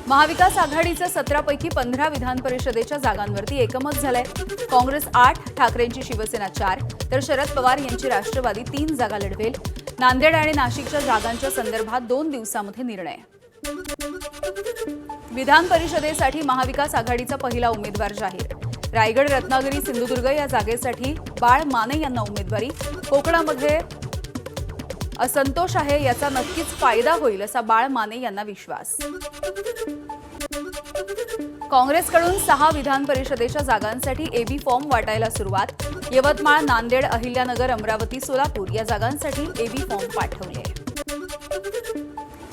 महाविकास आघाडीचं 17 पैकी 15 विधान परिषदेच्या जागांवरती एकमत झालंय। काँग्रेस 8, ठाकरेंची शिवसेना 4, तर शरद पवार यांची राष्ट्रवादी 3 जागा लढवेल। नांदेड आणि नाशिकच्या जागांच्या संदर्भात 2 दिवसांमध्ये निर्णय। विधान परिषदेसाठी महाविकास आघाडीचा पहिला उमेदवार जाहीर। रायगड, रत्नागिरी, सिंधुदुर्ग या जागेसाठी बाळ माने यांना उमेदवारी। कोकणामध्ये असंतोष आहे, याचा नक्कीच फायदा होईल असा बाळ माने यांना विश्वास। काँग्रेसकडून 6 विधान परिषदेच्या जागांसाठी एबी फॉर्म वाटायला सुरुवात। यवतमाळ, नांदेड, अहिल्यानगर, अमरावती, सोलापूर या जागांसाठी एबी फॉर्म पाठवले।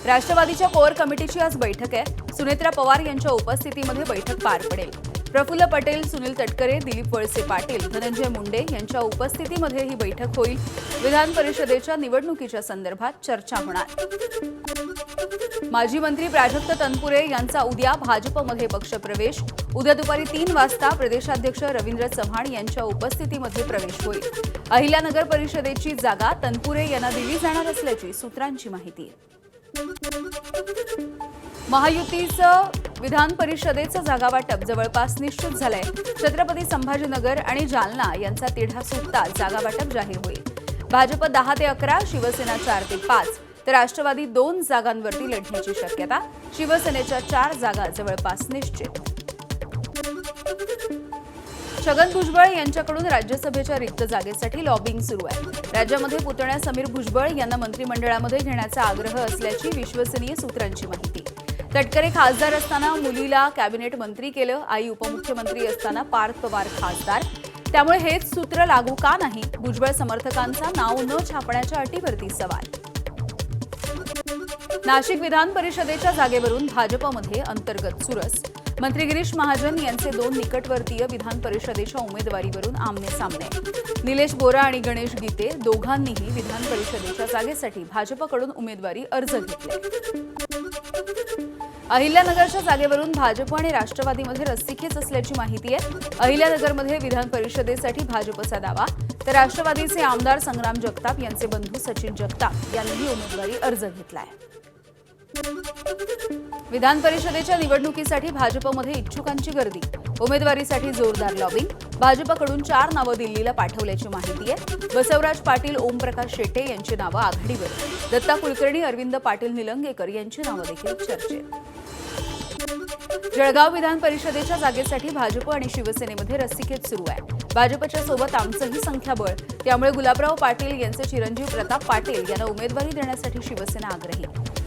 राष्ट्रवादीच्या कोअर कमिटीची आज बैठक आहे। सुनेत्रा पवार यांच्या उपस्थितीमध्ये बैठक पार पडेल। प्रफुल्ल पटेल, सुनील तटकरे, दिलीप वळसे पाटील, धनंजय मुंडे यांच्या उपस्थितीमध्ये ही बैठक होईल। विधान परिषदेच्या निवडणुकीच्या संदर्भात चर्चा होणार। माजी मंत्री प्राजक्त तनपुरे यांचा उद्या भाजपमध्ये पक्षप्रवेश। उद्या दुपारी 3 वाजता प्रदेशाध्यक्ष रवींद्र चव्हाण यांच्या उपस्थितीमध्ये प्रवेश होईल। अहिल्यानगर परिषदेची जागा तनपुरे यांना दिली जाणार असल्याची सूत्रांची माहिती आहे। महायुतीचं विधान परिषदेचं जागावाटप जवळपास निश्चित झालंय। छत्रपती संभाजीनगर आणि जालना यांचा तिढा सुटता जागावाटप जाहीर होईल। भाजप 10 ते 11, शिवसेना 4 ते 5, तर राष्ट्रवादी 2 जागांवरती लढण्याची शक्यता। शिवसेनेच्या 4 जागा जवळपास निश्चित। छगन भुजबळ यांच्याकडून राज्यसभेच्या रिक्त जागेसाठी लॉबिंग सुरू आहे। राज्यामध्ये पुतण्या समीर भुजबळ यांना मंत्रिमंडळामध्ये घेण्याचा आग्रह असल्याची विश्वसनीय सूत्रांची माहिती। तटकरे खासदार असताना मुलीला कॅबिनेट मंत्री केलं। आई उपमुख्यमंत्री असताना पार्थ पवार खासदार, त्यामुळे हेच सूत्र लागू का नाही? भुजबळ समर्थकांचा नाव न छापण्याच्या अटीवरती सवाल। नाशिक विधान परिषदेच्या जागेवरून भाजपमध्ये अंतर्गत चुरस। मंत्री गिरीश महाजन यांचे 2 निकटवर्तीय विधान परिषदेच्या उमेदवारीवरून आमने-सामने। निलेश बोरा आणि गणेश गीते दोघांनीही विधान परिषदेच्या जागेसाठी भाजपकडून उमेदवारी अर्ज घेतले। अहिल्यानगरच्या जागेवरून भाजप आणि राष्ट्रवादीमध्ये रस्सीखेच असल्याची माहिती आहे। अहिल्यानगरमध्ये विधान परिषदेसाठी भाजपचा दावा, तर राष्ट्रवादीचे आमदार संग्राम जगताप यांचे बंधू सचिन जगताप यांनीही उमेदवारी अर्ज घेतलाय। विधान परिषदेच्या निवडणुकीसाठी भाजपमध्ये इच्छुकांची गर्दी। उमेदवारीसाठी जोरदार लॉबिंग। भाजपकडून 4 नावं दिल्लीला पाठवल्याची माहिती आहे। बसवराज पाटील, ओमप्रकाश शेटे यांची नावं आघाडीवर। दत्ता कुलकर्णी, अरविंद पाटील निलंगेकर यांची नावं देखील चर्चेत। जळगाव विधान परिषदेच्या जागेसाठी भाजप आणि शिवसेनेमध्ये रस्सीखेच सुरू आहे। भाजपच्या सोबत आमचंही संख्याबळ, त्यामुळे गुलाबराव पाटील यांचे चिरंजीव प्रताप पाटील यांना उमेदवारी देण्यासाठी शिवसेना आग्रही।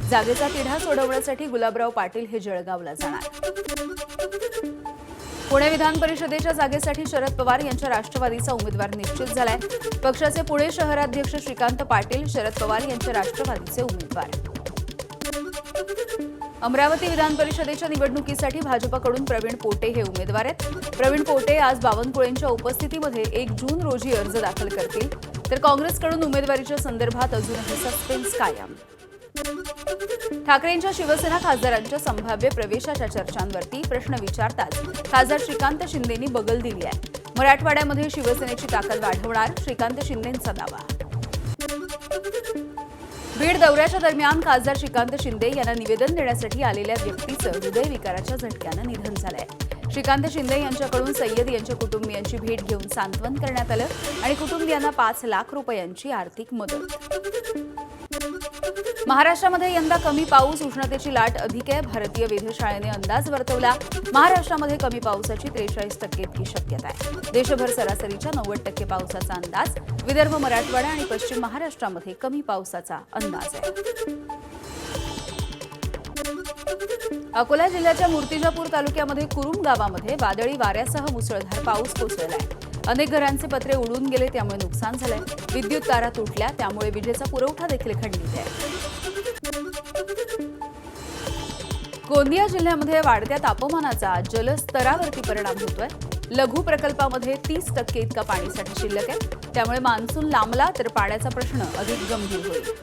जागेचा तिढा सोडवण्यासाठी गुलाबराव पाटील हे जळगावला जाणार। पुणे विधान परिषदेच्या जागेसाठी शरद पवार यांच्या राष्ट्रवादीचा उमेदवार निश्चित झालाय। पक्षाचे पुणे शहराध्यक्ष श्रीकांत पाटील शरद पवार यांच्या राष्ट्रवादीचे उमेदवार। अमरावती विधान परिषदेच्या निवडणुकीसाठी भाजपकडून प्रवीण पोटे हे उमेदवार आहेत। प्रवीण पोटे आज बावनकुळेंच्या उपस्थितीमध्ये 1 जून रोजी अर्ज दाखल करतील, तर काँग्रेसकडून उमेदवारीच्या संदर्भात अजूनही सस्पेन्स कायम। ठाकरेंच्या शिवसेना खासदारांच्या संभाव्य प्रवेशाच्या चर्चांवरती प्रश्न विचारताच खासदार श्रीकांत शिंदेंनी बगल दिली आहे। मराठवाड्यामध्ये शिवसेनेची ताकद वाढवणार, श्रीकांत शिंदेंचा दावा। बीड दौऱ्याच्या दरम्यान खासदार श्रीकांत शिंदे यांना निवेदन देण्यासाठी आलेल्या व्यक्तीचं हृदयविकाराच्या झटक्यानं निधन झालंय। श्रीकांत शिंदे यांच्याकडून सय्यद यांच्या कुटुंबियांची भेट घेऊन सांत्वन करण्यात आलं आणि कुटुंबियांना 5 लाख रुपयांची आर्थिक मदत। महाराष्ट्रामध्ये यंदा कमी पाऊस, उष्णतेची लाट अधिक आहे। भारतीय वेधशाळेने अंदाज वर्तवला। महाराष्ट्रामध्ये कमी पावसाची 43% इतकी शक्यता आहे। देशभर सरासरीच्या 90% पावसाचा अंदाज। विदर्भ, मराठवाडा आणि पश्चिम महाराष्ट्रामध्ये कमी पावसाचा अंदाज आहे। अकोला जिल्ह्याच्या मूर्तिजापूर तालुक्यामध्ये कुरुम गावामध्ये वादळी वाऱ्यासह मुसळधार पाऊस कोसळलाय। अनेक घरांचे पत्रे उडून गेले, त्यामुळे नुकसान झालंय। विद्युत तारा तुटल्या, त्यामुळे विजेचा पुरवठा देखील खंडित आहे। गोंदिया जिल्ह्यामध्ये वाढत्या तापमानाचा जलस्तरावरती परिणाम होतोय। लघु प्रकल्पामध्ये 30% इतका पाणीसाठा शिल्लक आहे, त्यामुळे मान्सून लांबला तर पाण्याचा प्रश्न अधिक गंभीर होईल।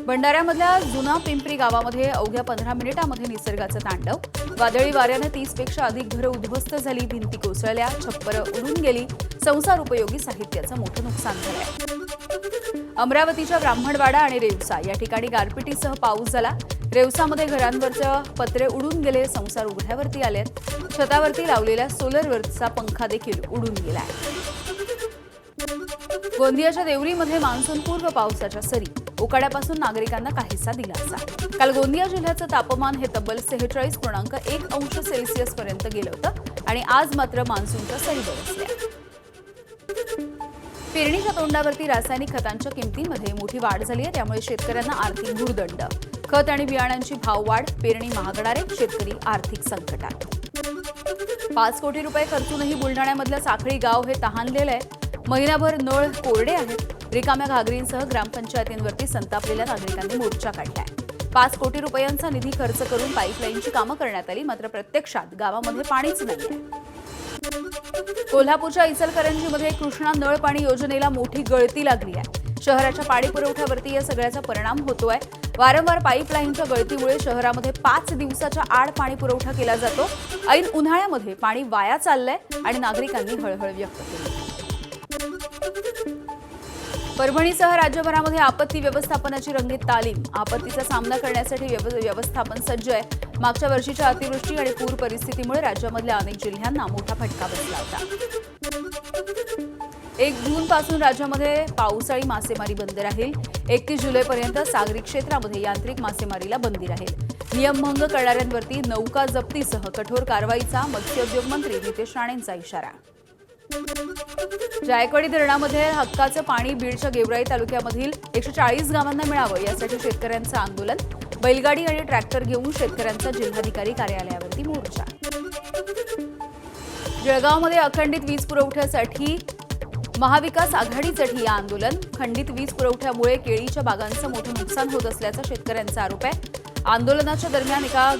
भंडाऱ्यामधल्या जुना पिंपरी गावामध्ये अवघ्या 15 मिनिटांमध्ये निसर्गाचं तांडव। वादळी वाऱ्याने 30 पेक्षा अधिक घरं उद्ध्वस्त झाली, भिंती कोसळल्या, छप्परं उडून गेली, संसार उपयोगी साहित्याचं मोठं नुकसान झालंय। अमरावतीच्या ब्राह्मणवाडा आणि रेवसा या ठिकाणी गारपिटीसह पाऊस झाला। रेवसामध्ये घरांवरचे पत्रे उडून गेले, संसार उघड्यावरती आलेत. छतावरती लावलेल्या सोलरवरचा पंखा देखील उडून गेलाय. गोंदियाच्या देवरीमध्ये मान्सूनपूर्व पावसाच्या सरी, उकाड्यापासून नागरिकांना काहीसा दिलासा. काल गोंदिया जिल्ह्याचं तापमान हे तब्बल 46.1 अंश सेल्सिअस पर्यंत गेलं होतं आणि आज मात्र मान्सूनच्या सरी बरसल्या. पेरणीच्या तोंडावरती रासायनिक खतांच्या किमतीमध्ये मोठी वाढ झाली आहे, त्यामुळे शेतकऱ्यांना आर्थिक भुर्दंड. खत आणि बियाणांची भाववाढ, पेरणी महागणारे, शेतकरी आर्थिक संकटात. 5 कोटी रुपये खर्चूनही बुलढाण्यामधलं साखळी गाव हे तहानलेलं आहे. महिनाभर नळ कोरडे आहेत. रिकाम्या घागरींसह ग्रामपंचायतींवरती संतापलेल्या नागरिकांनी मोर्चा काढलाय. 5 कोटी रुपयांचा निधी खर्च करून पाईपलाईनची कामं करण्यात आली, मात्र प्रत्यक्षात गावामध्ये पाणीच नाहीये. कोल्हापूरच्या इचलकरंजीमध्ये कृष्णा नळ पाणी योजनेला मोठी गळती लागली आहे. शहराच्या पाणी पुरवठ्यावरती या सगळ्याचा परिणाम होतोय. वारंवार पाईपलाईनच्या गळतीमुळे शहरामध्ये 5 दिवसाच्या आड पाणी पुरवठा केला जातो. ऐन उन्हाळ्यामध्ये पाणी वाया चाललंय आणि नागरिकांनी हळहळ व्यक्त केली. परभणीसह राज्यभरामध्ये आपत्ती व्यवस्थापनाची रंगीत तालीम. आपत्तीचा सामना करण्यासाठी व्यवस्थापन सज्ज आहे. मागच्या वर्षीच्या अतिवृष्टी आणि पूर परिस्थितीमुळे राज्यामधल्या अनेक जिल्ह्यांना मोठा फटका बसला होता. 1 जूनपासून राज्यामध्ये पावसाळी मासेमारी बंद राहील. 31 जुलैपर्यंत सागरी क्षेत्रामध्ये यांत्रिक मासेमारीला बंदी राहील. नियमभंग करणाऱ्यांवरती नौका जप्तीसह कठोर कारवाईचा मत्स्योद्योग मंत्री नितेश राणेंचा इशारा. जायकवाडी धरणामध्ये हक्काचं पाणी बीडच्या गेवराई तालुक्यामधील 140 गावांना मिळावं यासाठी शेतकऱ्यांचं आंदोलन. बैलगाडी आणि ट्रॅक्टर घेऊन शेतकऱ्यांचा जिल्हाधिकारी कार्यालयावरती मोर्चा. जळगावमध्ये अखंडित वीज पुरवठ्यासाठी महाविकास आघाडीसाठी आंदोलन. खंडित वीज पुरवठ्यामुळे केळीच्या बागांचं मोठं नुकसान होत असल्याचा शेतकऱ्यांचा आरोप आहे. आंदोलनाच्या दरम्यान एका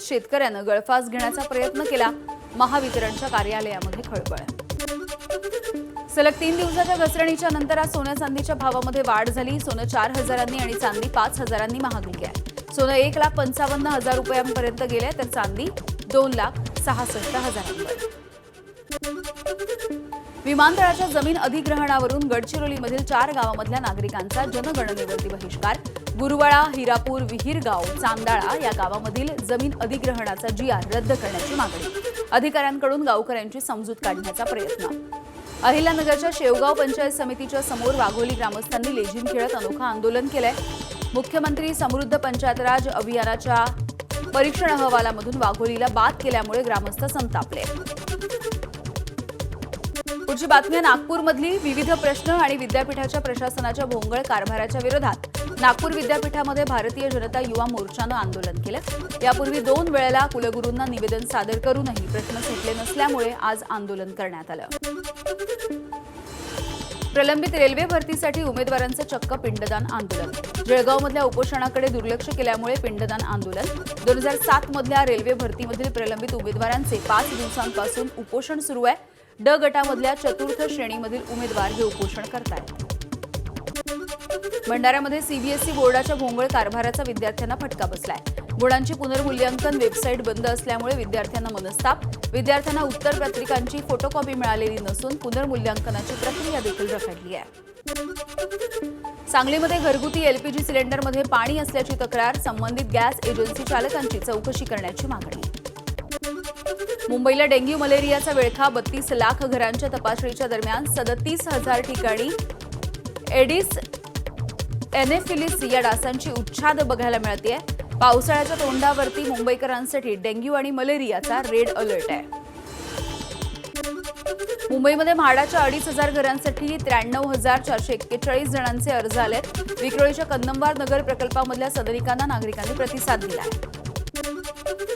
शेतकऱ्यानं गळफास घेण्याचा प्रयत्न केला. महावितरणच्या कार्यालयामध्ये खळबळ. सलग 3 दिवसाच्या घसरणीच्या नंतर आज सोन्या चांदीच्या भावामध्ये वाढ झाली. सोनं 4,000 आणि चांदी 5,000 महागली आहे. सोनं 1,55,000 रुपयांपर्यंत गेले, तर चांदी 2,66,000. विमानतळाच्या जमीन अधिग्रहणावरून गडचिरोलीमधील 4 गावांमधल्या नागरिकांचा जनगणनेवरती बहिष्कार. गुरुवाळा, हिरापूर, विहीरगाव, चांदाळा या गावामधील जमीन अधिग्रहणाचा GR रद्द करण्याची मागणी. अधिकाऱ्यांकडून गावकऱ्यांची समजूत काढण्याचा प्रयत्न. अहिल्यानगरच्या शेवगाव पंचायत समितीच्या समोर वाघोली ग्रामस्थांनी लेझीम खेळत अनोखं आंदोलन केलंय. मुख्यमंत्री समृद्ध पंचायत राज अभियानाच्या परीक्षण अहवालामधून वाघोलीला बाद केल्यामुळे ग्रामस्थ संतापले. पुढची बातमी नागपूरमधली विविध प्रश्न आणि विद्यापीठाच्या प्रशासनाच्या भोंगळ कारभाराच्या विरोधात. नागपूर विद्यापीठामध्ये भारतीय जनता युवा मोर्चानं आंदोलन केलं. यापूर्वी 2 वेळेला कुलगुरूंना निवेदन सादर करूनही प्रश्न सुटले नसल्यामुळे आज आंदोलन करण्यात आलं. प्रलंबित रेल्वे भरतीसाठी उमेदवारांचं चक्क पिंडदान आंदोलन. जळगावमधल्या उपोषणाकडे दुर्लक्ष केल्यामुळे पिंडदान आंदोलन. 2007 मधल्या रेल्वे भरतीमधील प्रलंबित उमेदवारांचे 5 दिवसांपासून उपोषण सुरू आहे. ड गटामधल्या चतुर्थ श्रेणीमधील उमेदवार हे उपोषण करतायत. भंडाऱ्यामध्ये सीबीएसई बोर्डाच्या भोंगळ कारभाराचा विद्यार्थ्यांना फटका बसलाय. गुणांची पुनर्मूल्यांकन वेबसाईट बंद असल्यामुळे विद्यार्थ्यांना मनस्ताप. विद्यार्थ्यांना उत्तरपत्रिकांची फोटोकॉपी मिळालेली नसून पुनर्मूल्यांकनाची प्रक्रिया देखील रखडली आहे. सांगलीमध्ये घरगुती LPG सिलेंडरमध्ये पाणी असल्याची तक्रार. संबंधित गॅस एजन्सी चालकांची चौकशी करण्याची मागणी. मुंबईला डेंग्यू मलेरियाचा विळखा. 32 लाख घरांच्या तपासणीच्या दरम्यान 37,000 ठिकाणी एडिस एनेफिलिस या डासांची उच्छाद बघायला मिळते. पावसाळ्याच्या तोंडावरती मुंबईकरांसाठी डेंग्यू आणि मलेरियाचा रेड अलर्ट आहे. मुंबईमध्ये म्हाडाच्या 2,500 घरांसाठी 93,441 जणांचे अर्ज आलेत. विक्रोळीच्या कन्नमवार नगर प्रकल्पामधल्या सदनिकांना नागरिकांनी प्रतिसाद दिला आहे.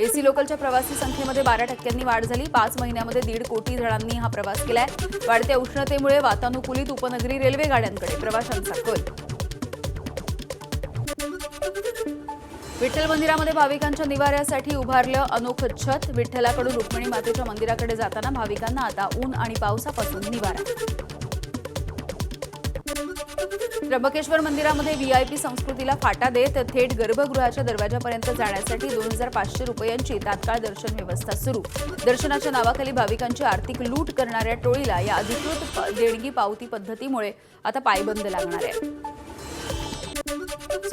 एसी लोकलच्या प्रवासी संख्येमध्ये 12% वाढ झाली. 5 महिन्यामध्ये 1.5 कोटी जणांनी हा प्रवास केलाय. वाढत्या उष्णतेमुळे वातानुकूलित उपनगरी रेल्वे गाड्यांकडे प्रवाशांचा कल. विठ्ठल मंदिरामध्ये भाविकांच्या निवाऱ्यासाठी उभारलं अनोखं छत. विठ्ठलाकडून रुक्मिणी मातेच्या मंदिराकडे जाताना भाविकांना आता ऊन आणि पावसापासून निवारा. त्र्यंबकेश्वर मंदिरामध्ये VIP संस्कृतीला फाटा देत थेट गर्भगृहाच्या दरवाजापर्यंत जाण्यासाठी 2,500 रुपयांची तात्काळ दर्शन व्यवस्था सुरू. दर्शनाच्या नावाखाली भाविकांची आर्थिक लूट करणाऱ्या टोळीला या अधिकृत देणगी पावती पद्धतीमुळे आता पायबंद लागणार आहे.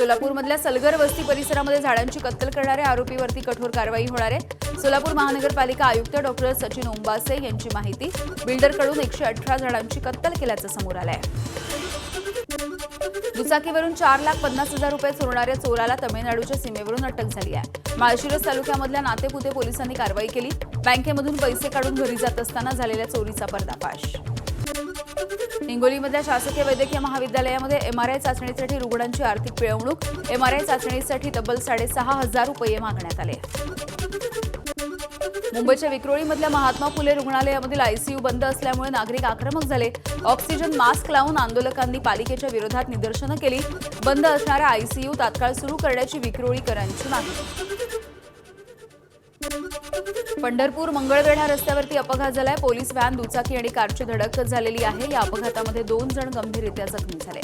सोलापूरमधल्या सलगर वस्ती परिसरामध्ये झाडांची कत्तल करणाऱ्या आरोपीवरती कठोर कारवाई होणार आहे. सोलापूर महानगरपालिका आयुक्त डॉक्टर सचिन ओंबासे यांची माहिती. बिल्डरकडून 118 झाडांची कत्तल केल्याचं समोर आलंय. दुचाकीवरून 4,50,000 रुपये चोरणाऱ्या चोराला तमिळनाडूच्या सीमेवरून अटक झाली आहे. माळशिरस तालुक्यामधल्या नातेपुते पोलिसांनी कारवाई केली. बँकेमधून पैसे काढून घरी जात असताना झालेल्या चोरीचा पर्दाफाश. हिंगोलीमधल्या शासकीय वैद्यकीय महाविद्यालयामध्ये एमआरआय चाचणीसाठी रुग्णांची आर्थिक पिळवणूक. एमआरआय चाचणीसाठी तब्बल 6,500 रुपये मागण्यात आले. मुंबईच्या विक्रोळीमधल्या महात्मा फुले रुग्णालयामधील आयसीयू बंद असल्यामुळे नागरिक आक्रमक झाले. ऑक्सिजन मास्क लावून आंदोलकांनी पालिकेच्या विरोधात निदर्शनं केली. बंद असणारा आयसीयू तात्काळ सुरू करण्याची विक्रोळीकरांची मागणी. पंढरपूर मंगळवेढा रस्त्यावरती अपघात झालाय. पोलीस व्हॅन, दुचाकी आणि कारची धडक झालेली आहे. या अपघातामध्ये 2 जण गंभीररित्या जखमी झाले.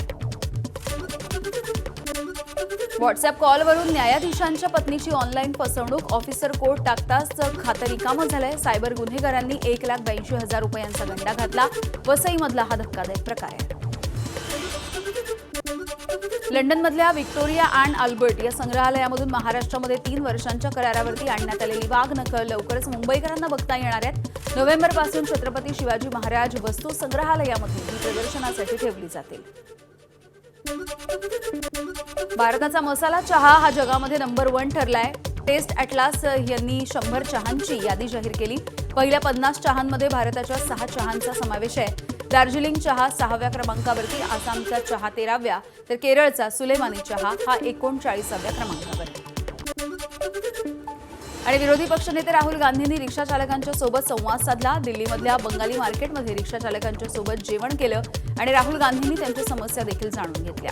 व्हॉट्सअप कॉलवरून न्यायाधीशांच्या पत्नीची ऑनलाईन फसवणूक. ऑफिसर कोड टाकताच खातं रिकामं झालंय. सायबर गुन्हेगारांनी 1,82,000 रुपयांचा गंडा घातला. वसईमधला हा धक्कादायक प्रकार आहे. लंडनमधल्या व्हिक्टोरिया अँड अल्बर्ट या संग्रहालयामधून महाराष्ट्रामध्ये 3 वर्षांच्या करारावरती आणण्यात आलेली वाघनखं लवकरच मुंबईकरांना बघता येणार आहेत. नोव्हेंबरपासून छत्रपती शिवाजी महाराज वस्तू संग्रहालयामध्ये ही प्रदर्शनासाठी ठेवली जातील. भारताचा मसाला चहा हा जगामध्ये नंबर 1 ठरलाय. टेस्ट ॲटलास यांनी 100 चहांची यादी जाहीर केली. पहिल्या 50 चहांमध्ये भारताच्या 6 चहांचा समावेश आहे. दार्जिलिंग चहा 6व्या क्रमांकावरती, आसामचा चहा 13व्या, तर केरळचा सुलेमानी चहा हा 39व्या क्रमांकावर. आणि विरोधी पक्षनेते राहुल गांधींनी रिक्षा चालकांच्या सोबत संवाद साधला. दिल्लीमधल्या बंगाली मार्केटमध्ये रिक्षा चालकांच्या सोबत जेवण केलं आणि राहुल गांधींनी त्यांच्या समस्या देखील जाणून घेतल्या.